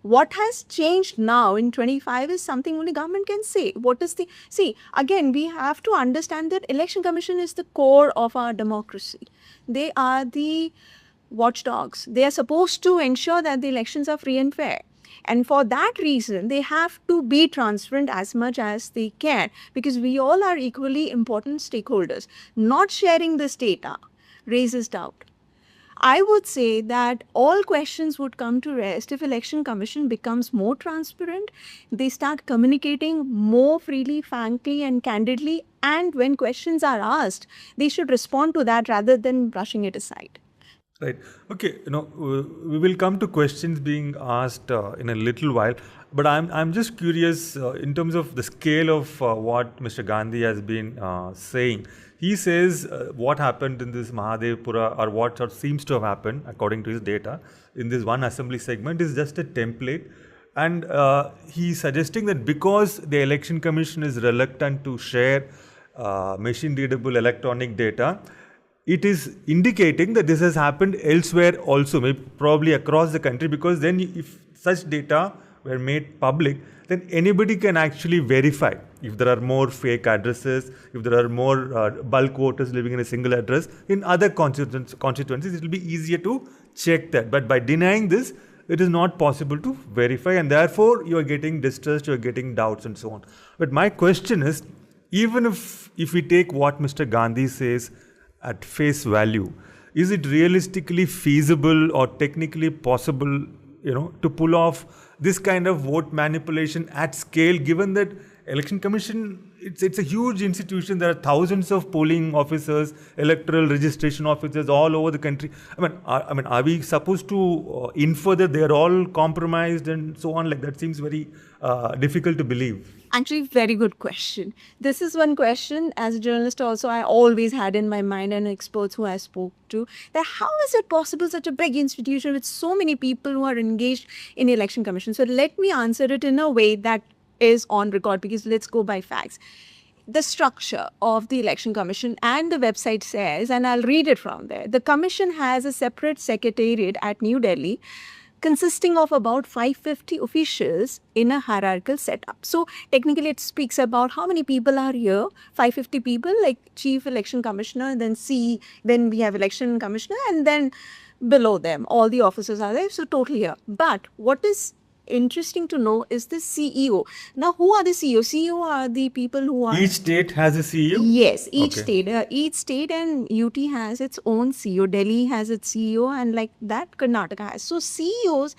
What has changed now in 25 is something only government can say. What is the, see, again, we have to understand that election commission is the core of our democracy. They are the watchdogs. They are supposed to ensure that the elections are free and fair. And for that reason, they have to be transparent as much as they can, because we all are equally important stakeholders. Not sharing this data raises doubt. I would say that all questions would come to rest if election commission becomes more transparent. They start communicating more freely, frankly, and candidly. And when questions are asked, they should respond to that rather than brushing it aside. Right. Okay. We will come to questions being asked in a little while, but I'm just curious in terms of the scale of what Mr. Gandhi has been saying. He says what happened in this Mahadevpura, or what sort of seems to have happened according to his data in this one assembly segment, is just a template. And he's suggesting that because the election commission is reluctant to share machine readable electronic data, it is indicating that this has happened elsewhere also, maybe probably across the country, because then if such data were made public, then anybody can actually verify if there are more fake addresses, if there are more bulk voters living in a single address in other constituencies. It will be easier to check that. But by denying this, it is not possible to verify, and therefore you are getting distrust, you are getting doubts, and so on. But my question is, even if we take what Mr. Gandhi says at face value, is it realistically feasible or technically possible, to pull off this kind of vote manipulation at scale, given that election commission, it's a huge institution. There are thousands of polling officers, electoral registration officers all over the country. Are we supposed to infer that they are all compromised and so on? Like, that seems very difficult to believe. Actually, very good question. This is one question, as a journalist also, I always had in my mind, and experts who I spoke to, that how is it possible such a big institution with so many people who are engaged in election commission? So let me answer it in a way that is on record, because let's go by facts. The structure of the election commission and the website says, and I'll read it from there, the commission has a separate secretariat at New Delhi consisting of about 550 officials in a hierarchical setup. So technically it speaks about how many people are here. 550 people, like chief election commissioner, then we have election commissioner, and then below them all the officers are there. So total here. But what is interesting to know is the CEO. Now, who are the CEO? CEO are the people who are... Each state has a CEO? Yes, each Okay. state and UT has its own CEO. Delhi has its CEO, and like that Karnataka has. So CEOs